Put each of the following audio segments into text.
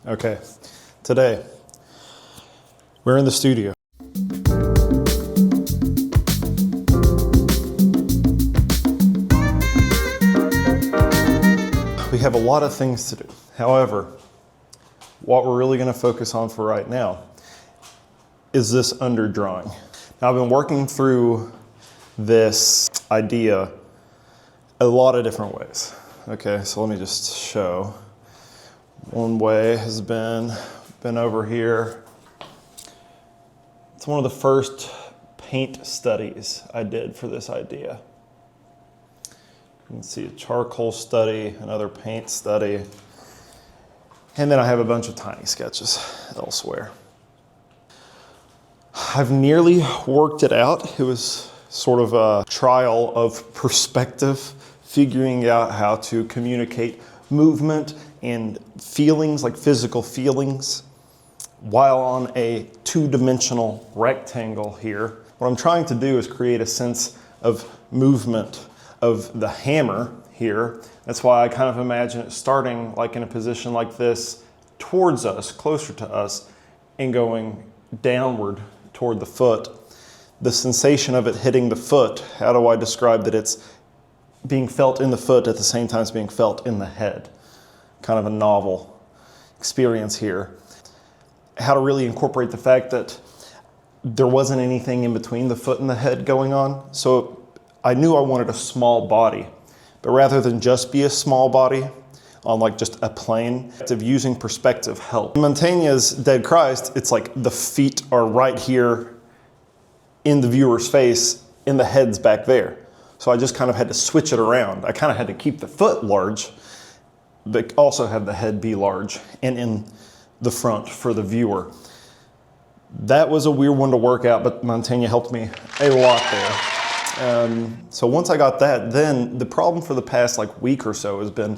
Okay, today we're in the studio. We have a lot of things to do. However, what we're really going to focus on for right now is this underdrawing. Now, I've been working through this idea a lot of different ways. Okay, so let me just show. One way has been over here. It's one of the first paint studies I did for this idea. You can see a charcoal study, another paint study, and then I have a bunch of tiny sketches elsewhere. I've nearly worked it out. It was sort of a trial of perspective, figuring out how to communicate movement and feelings, like physical feelings, while on a two-dimensional rectangle here. What I'm trying to do is create a sense of movement of the hammer here. That's why I kind of imagine it starting like in a position like this, towards us, closer to us, and going downward toward the foot. The sensation of it hitting the foot, how do I describe that it's being felt in the foot at the same time as being felt in the head? Kind of a novel experience here. How to really incorporate the fact that there wasn't anything in between the foot and the head going on. So I knew I wanted a small body, but rather than just be a small body on like just a plane, of using perspective help. In Mantegna's Dead Christ, it's like the feet are right here in the viewer's face and the head's back there. So I just kind of had to switch it around. I kind of had to keep the foot large, but also have the head be large and in the front for the viewer. That was a weird one to work out, but Mantegna helped me a lot there. So once I got that, then the problem for the past like week or so has been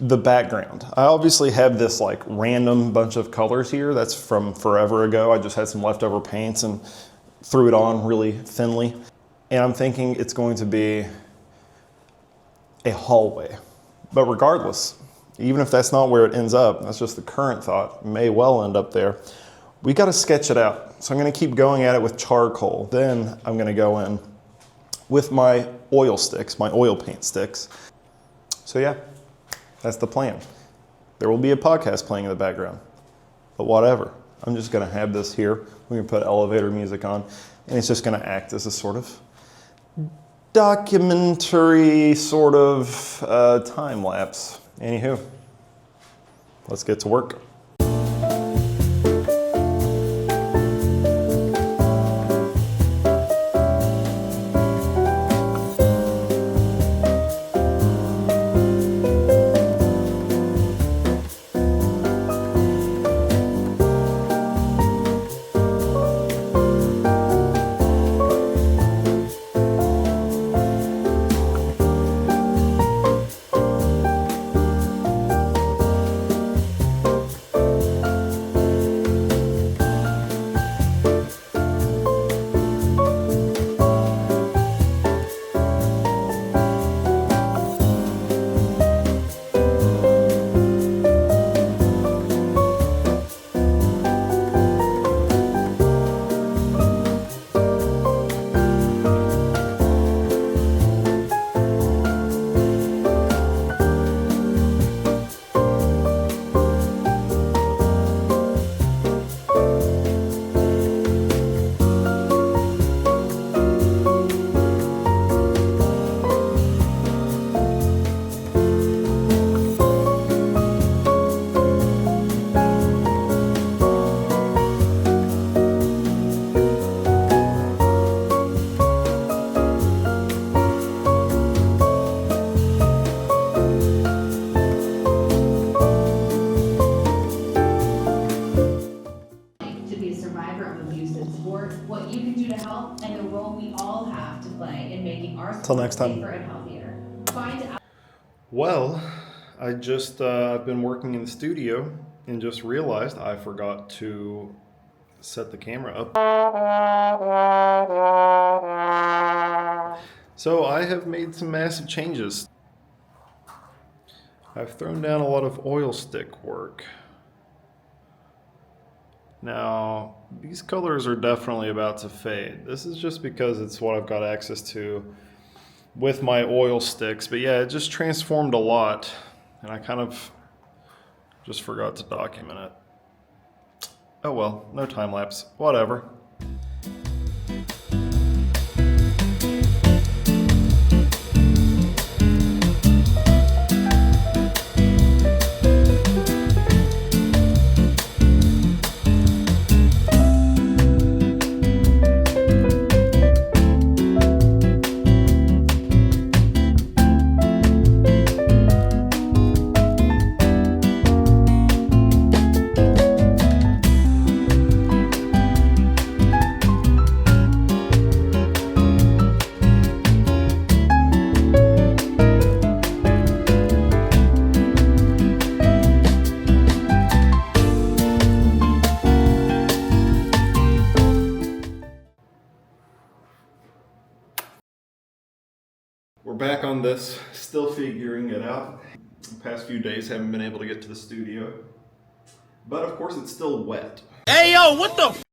the background. I obviously have this like random bunch of colors here. That's from forever ago. I just had some leftover paints and threw it on really thinly. And I'm thinking it's going to be a hallway. But regardless, even if that's not where it ends up, that's just the current thought, it may well end up there, we got to sketch it out. So I'm going to keep going at it with charcoal. Then I'm going to go in with my oil sticks, my oil paint sticks. So yeah, that's the plan. There will be a podcast playing in the background, but whatever. I'm just going to have this here. We're going to put elevator music on, and it's just going to act as a sort of documentary sort of time lapse. Anywho, let's get to work. Till next time. Well, I've been working in the studio and just realized I forgot to set the camera up. So I have made some massive changes. I've thrown down a lot of oil stick work. Now, these colors are definitely about to fade. This is just because it's what I've got access to with my oil sticks. But yeah, it just transformed a lot, and I kind of just forgot to document it. Oh well, no time lapse, whatever. We're back on this, still figuring it out. The past few days haven't been able to get to the studio. But of course it's still wet. Hey yo, what the F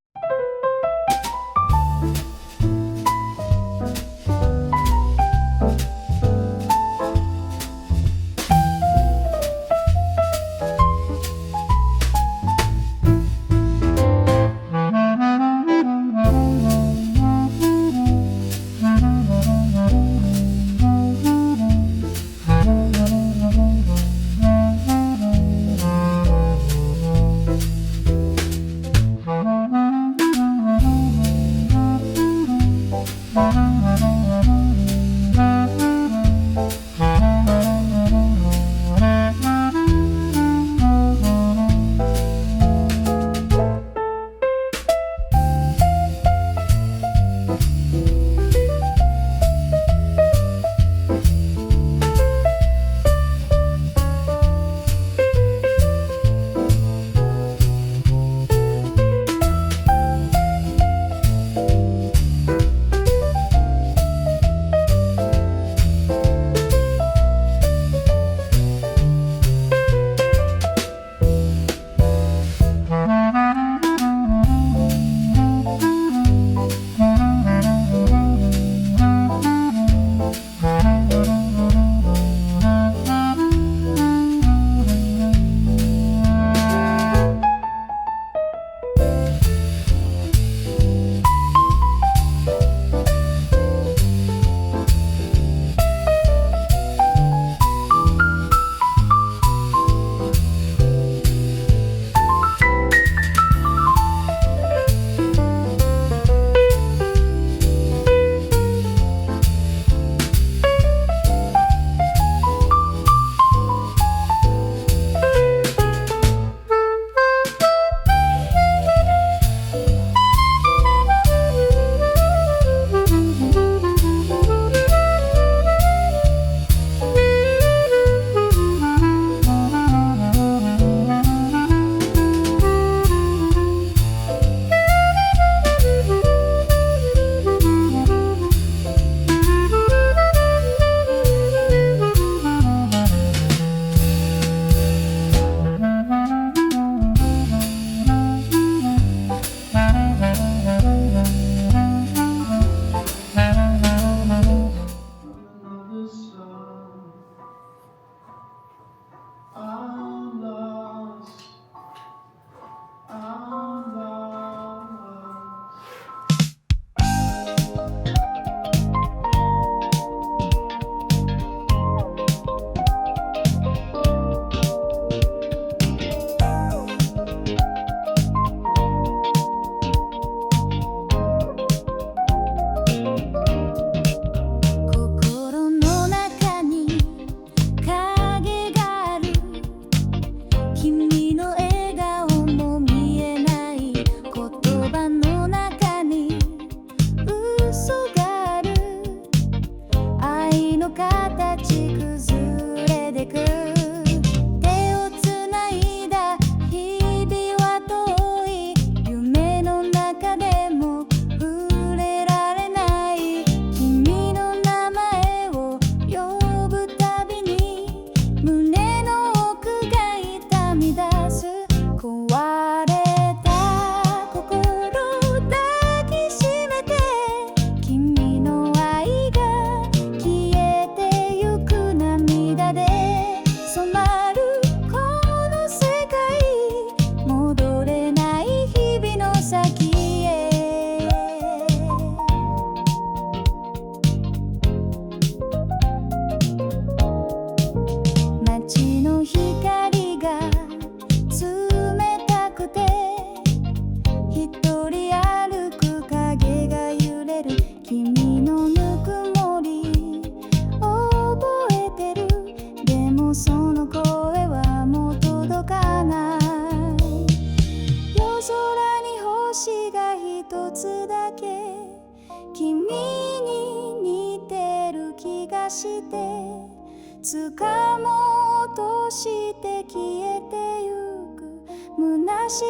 つかもうとして消えてゆく虚しい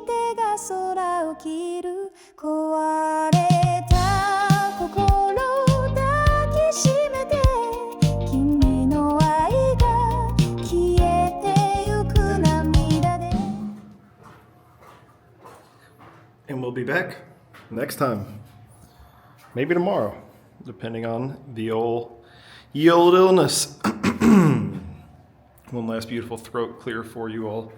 手が空を切る壊れた心抱きしめて君の愛が消えてゆく涙で And we'll be back next time. Maybe tomorrow, depending on the old illness. One last beautiful throat clear for you all.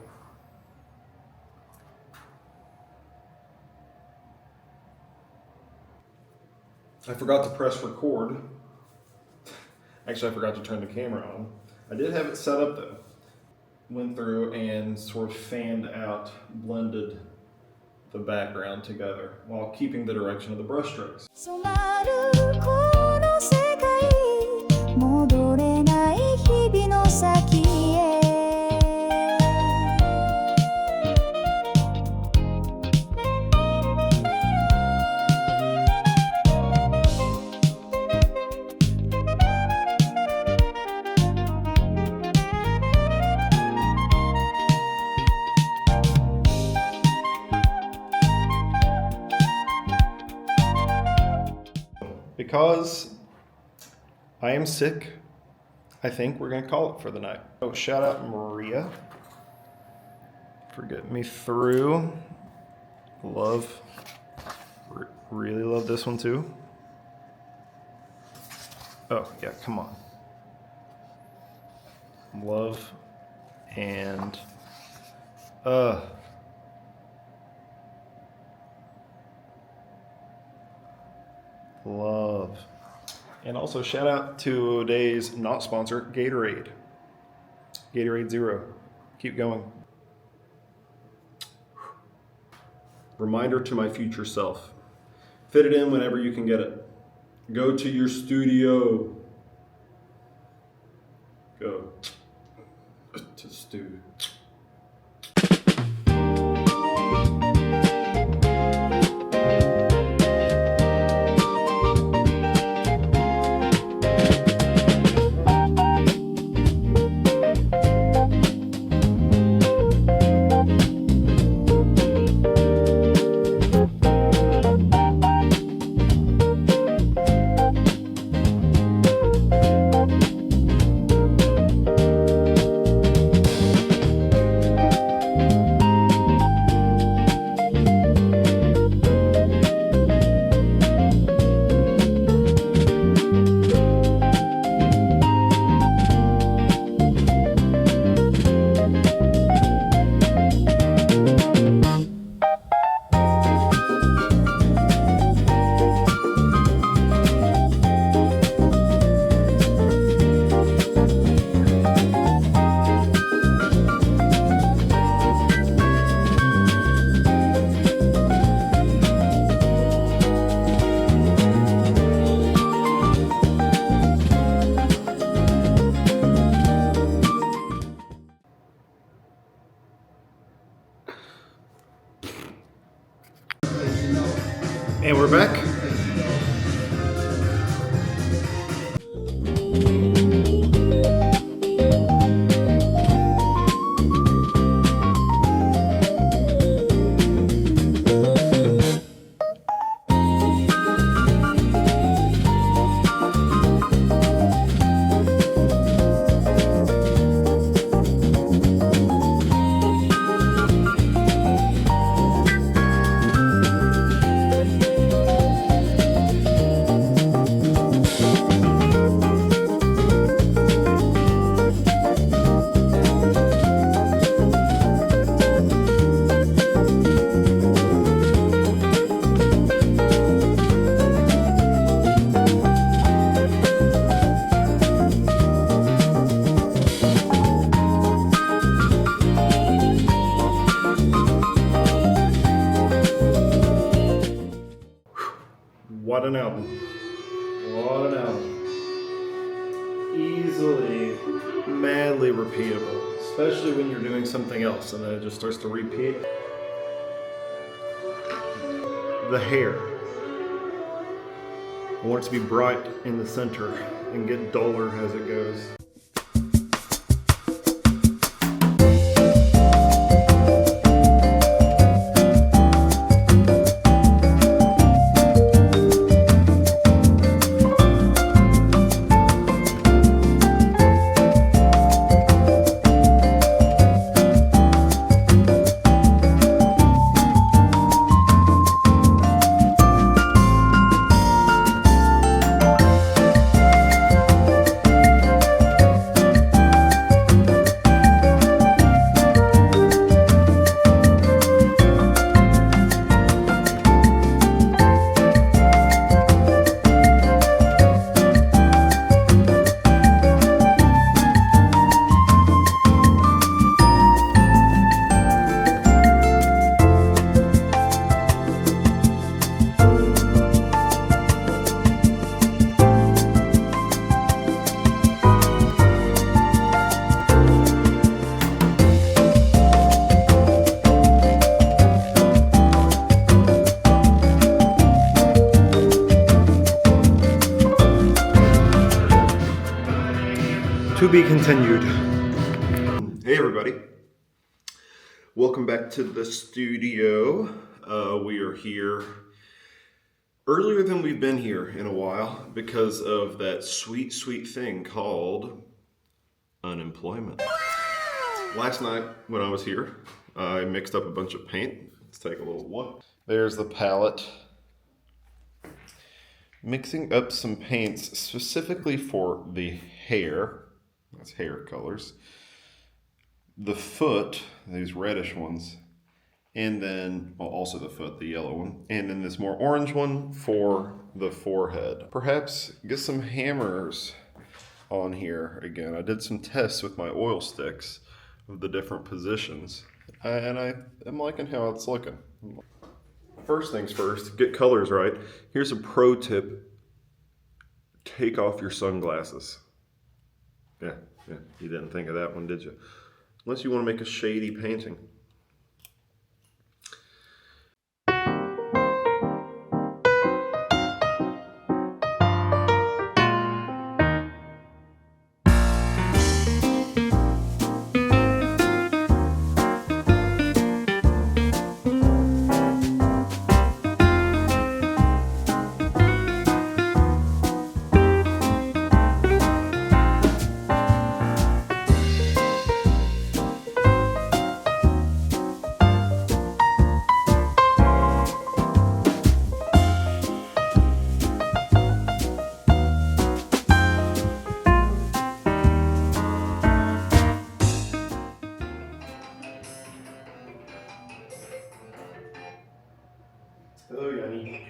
I forgot to press record. Actually, I forgot to turn the camera on. I did have it set up though. Went through and sort of fanned out, blended the background together while keeping the direction of the brush strokes. 染まるこの世界戻れない日々の先へ Because I am sick, I think we're going to call it for the night. Oh, shout out Maria for getting me through. Really love this one too. Oh, yeah, come on. Love and love. And also shout out to today's not sponsor, Gatorade. Gatorade Zero. Keep going. Reminder to my future self. Fit it in whenever you can get it. Go to your studio. Go to the studio. And we're back. What an album. What an album. Easily, madly repeatable, especially when you're doing something else and then it just starts to repeat. The hair. I want it to be bright in the center and get duller as it goes. be continued. Hey everybody. Welcome back to the studio. We are here earlier than we've been here in a while because of that sweet, sweet thing called unemployment. Last night when I was here, I mixed up a bunch of paint. Let's take a little look. There's the palette. Mixing up some paints specifically for the hair. That's hair colors. The foot, these reddish ones. And then, well, also the foot, the yellow one. And then this more orange one for the forehead. Perhaps get some hammers on here again. I did some tests with my oil sticks of the different positions. And I'm liking how it's looking. First things first, get colors right. Here's a pro tip. Take off your sunglasses. Yeah, you didn't think of that one, did you? Unless you want to make a shady painting. Hello, Yanni.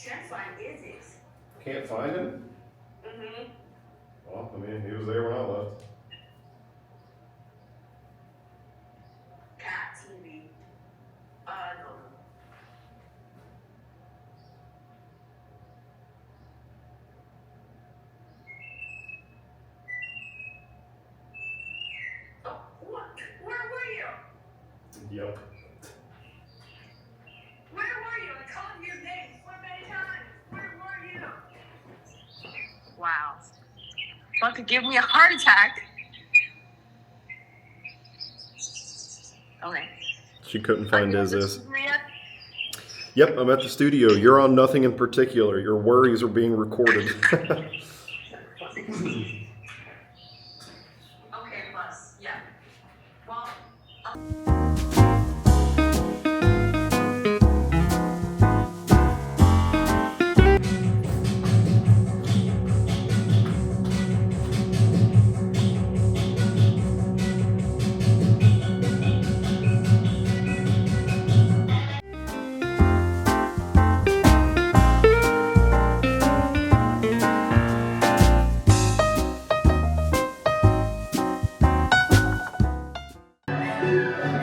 Can't find Izzy's. Can't find him? Mm-hmm. Well, I mean, he was there when I left. Cat TV. No. Oh, what? Where were you? Yep. Where were you? I called your name so many times. Where were you? Wow. About to give me a heart attack. Okay. She couldn't find Are you his. Maria? Yep, I'm at the studio. You're on nothing in particular. Your worries are being recorded. Okay, plus, yeah. Well,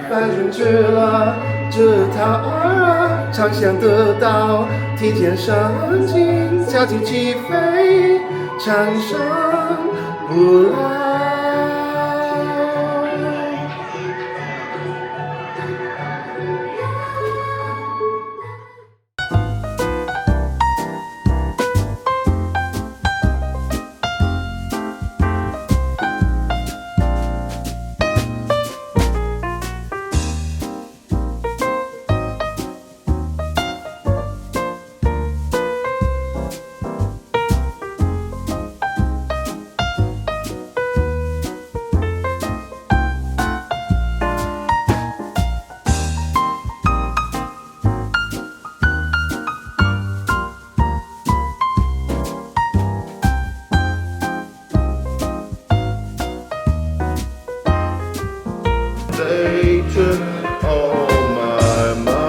翻顺直了这条儿，常想得到，提前上进，交际起飞，长生不老。They took all my money.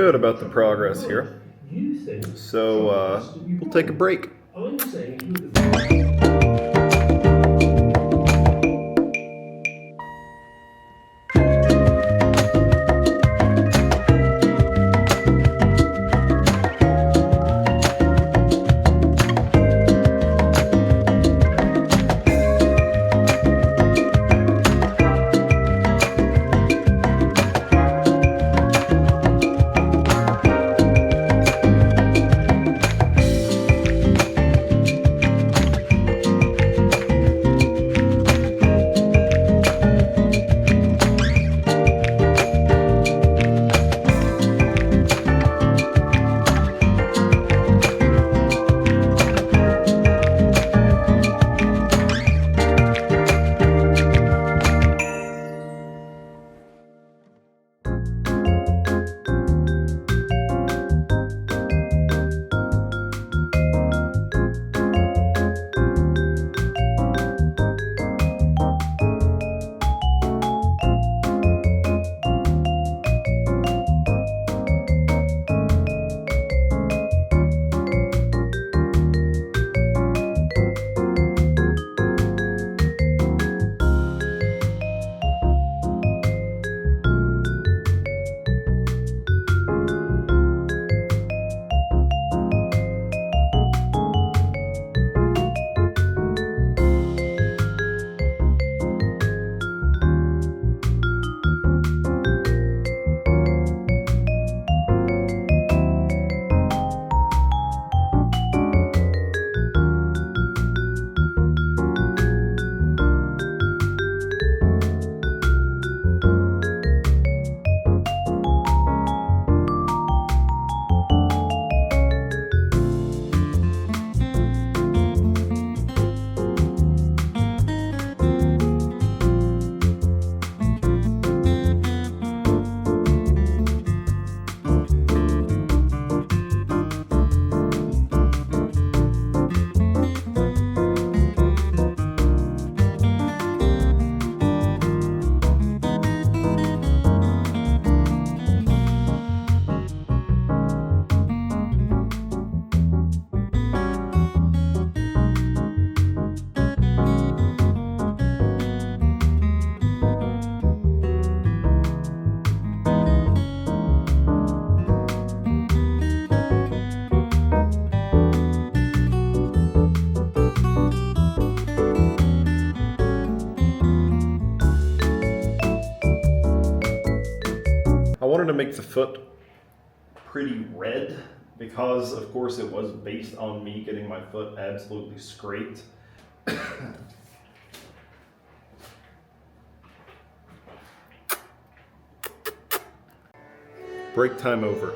good about the progress here. So we'll take a break. I wanted to make the foot pretty red because, of course, it was based on me getting my foot absolutely scraped. Break time over.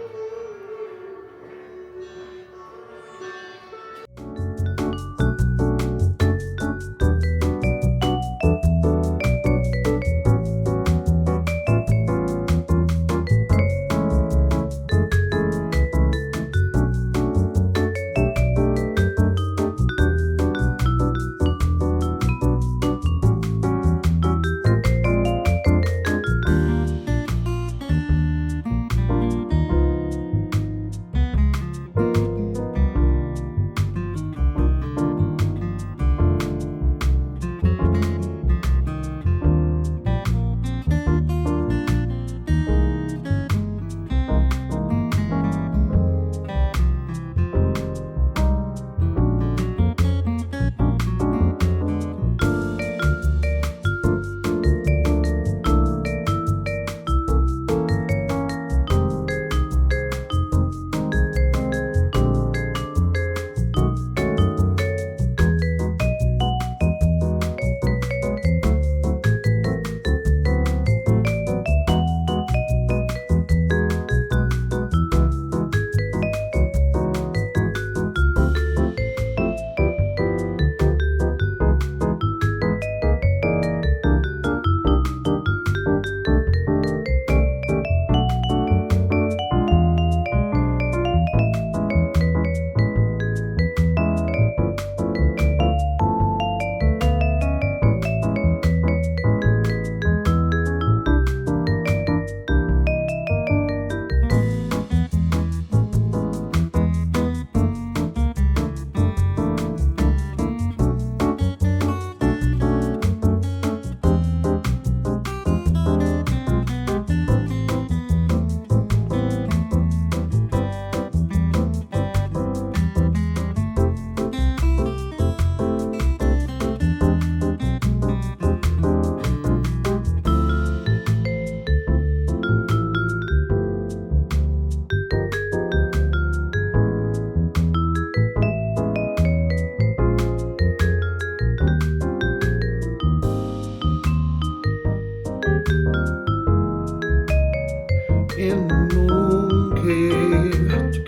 In the moon cave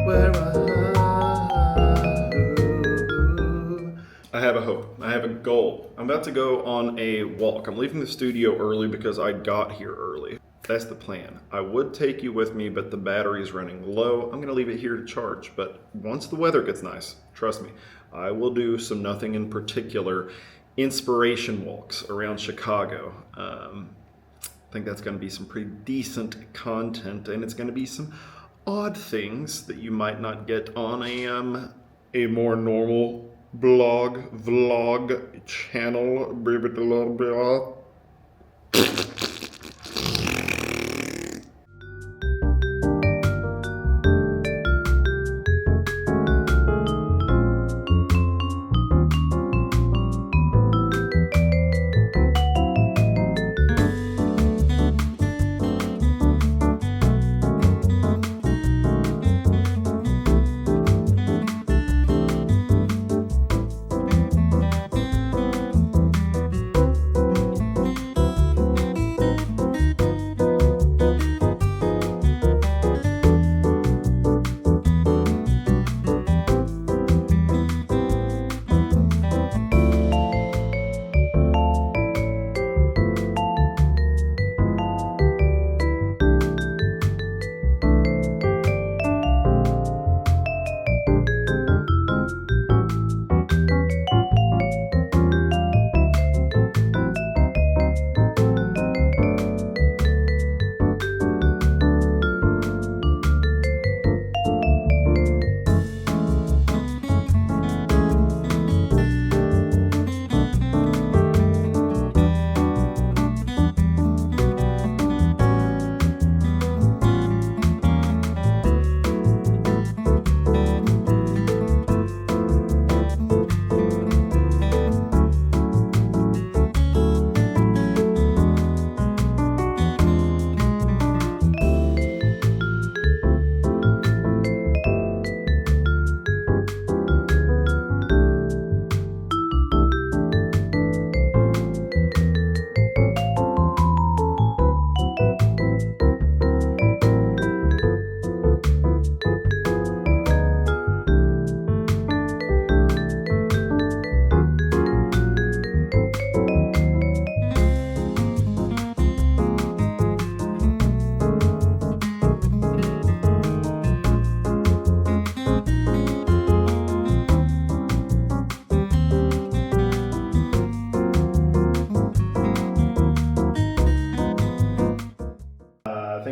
where I have a hope. I have a goal. I'm about to go on a walk. I'm leaving the studio early because I got here early. That's the plan. I would take you with me, but the battery is running low. I'm gonna leave it here to charge, but once the weather gets nice, trust me, I will do some nothing in particular inspiration walks around Chicago. I think that's gonna be some pretty decent content, and it's gonna be some odd things that you might not get on a more normal vlog channel.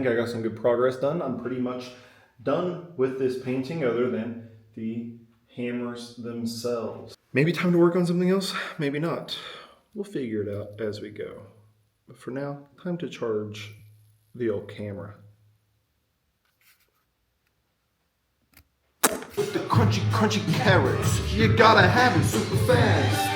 I got some good progress done. I'm pretty much done with this painting other than the hammers themselves. Maybe time to work on something else, maybe not. We'll figure it out as we go. But for now, time to charge the old camera. With the crunchy, crunchy carrots, you gotta have it super fast.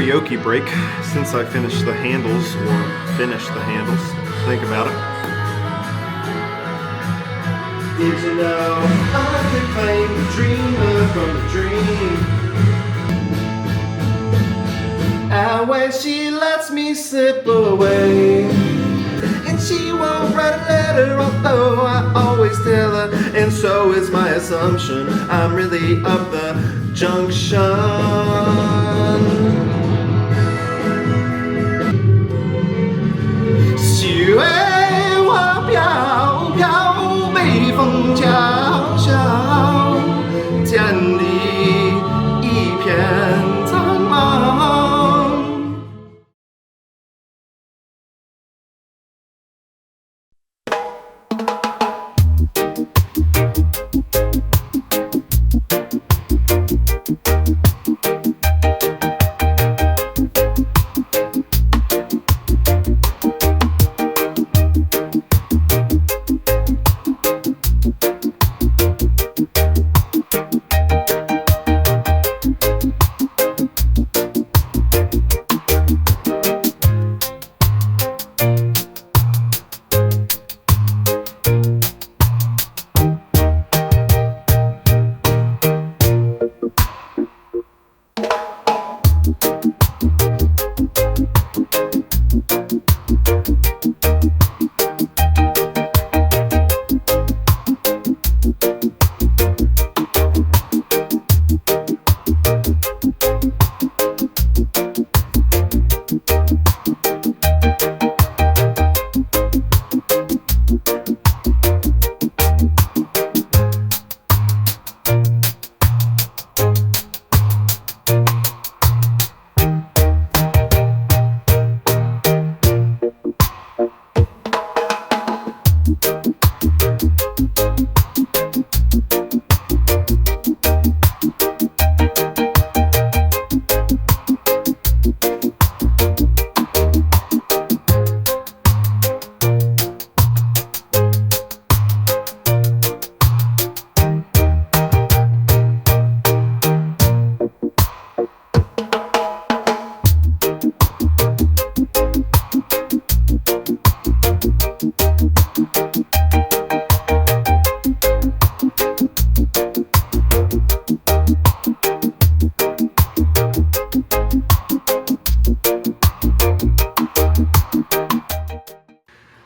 karaoke break since I finished the handles, or finished the handles. Think about it. Did you know I can claim the dreamer from the dream? And when she lets me slip away, and she won't write a letter, although I always tell her, and so is my assumption, I'm really up the junction. 许巍我飘飘，北风萧萧，千里一片苍茫。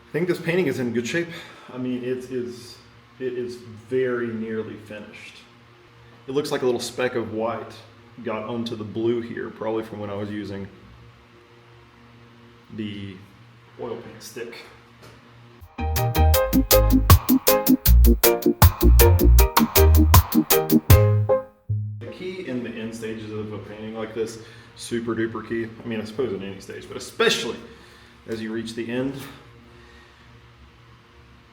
I think this painting is in good shape. I mean, it is very nearly finished. It looks like a little speck of white got onto the blue here, probably from when I was using the oil paint stick. The key in the end stages of a painting like this, super duper key, I mean, I suppose in any stage, but especially as you reach the end,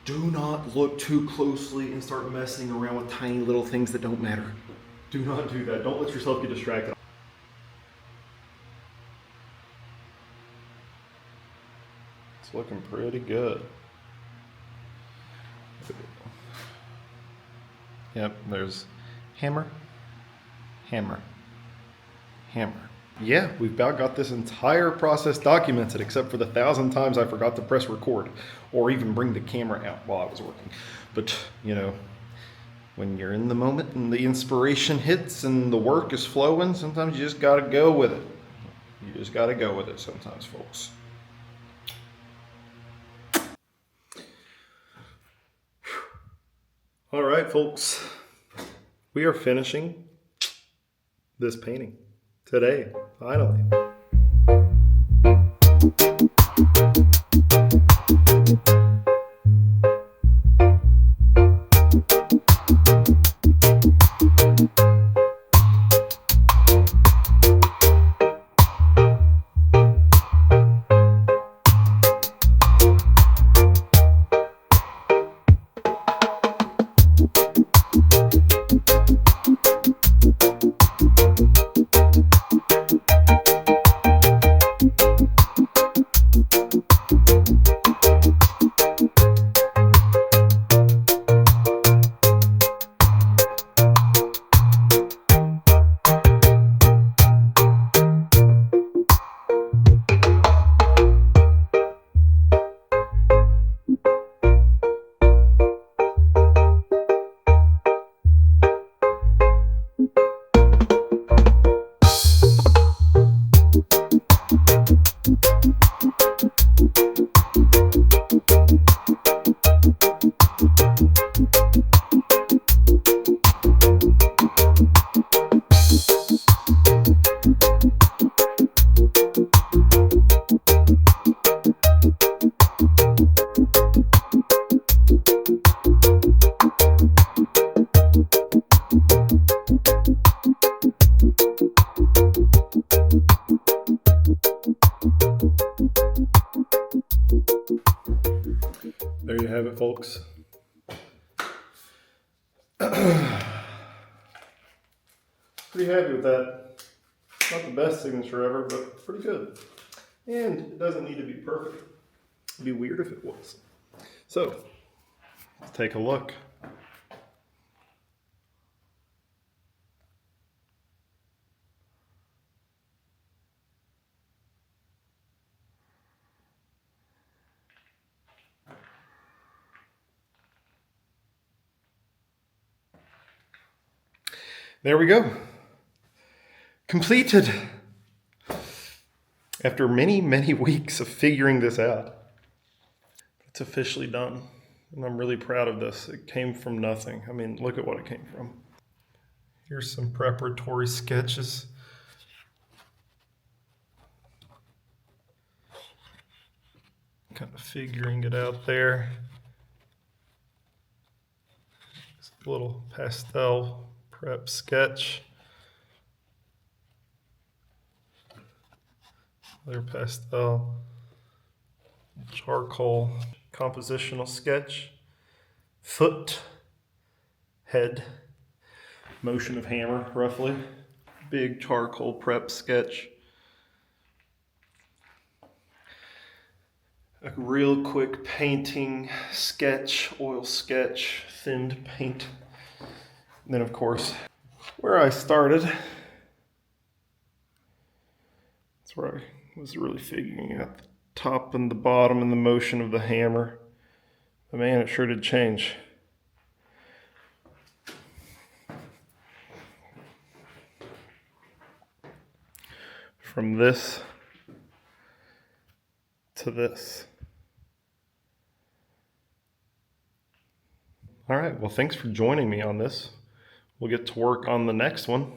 do not look too closely and start messing around with tiny little things that don't matter. Do not do that. Don't let yourself get distracted. It's looking pretty good. Yep, there's hammer, hammer, hammer. Yeah, we've about got this entire process documented, except for the 1,000 times I forgot to press record or even bring the camera out while I was working. But, you know, when you're in the moment and the inspiration hits and the work is flowing, sometimes you just gotta go with it. You just gotta go with it sometimes, folks. All right, folks, we are finishing this painting today, finally. There you have it, folks. Pretty happy with that. Not the best signature ever, but pretty good. And it doesn't need to be perfect. It'd be weird if it was. So, let's take a look. There we go. Completed. After many, many weeks of figuring this out. It's officially done. And I'm really proud of this. It came from nothing. I mean, look at what it came from. Here's some preparatory sketches. Kind of figuring it out there. Just a little pastel prep sketch. Another pastel, charcoal, compositional sketch, foot, head, motion of hammer, roughly. Big charcoal prep sketch. A real quick painting sketch, oil sketch, thinned paint. And then, of course, where I started. That's where I was really figuring out the top and the bottom and the motion of the hammer. But man, it sure did change. From this to this. All right, well, thanks for joining me on this. We'll get to work on the next one.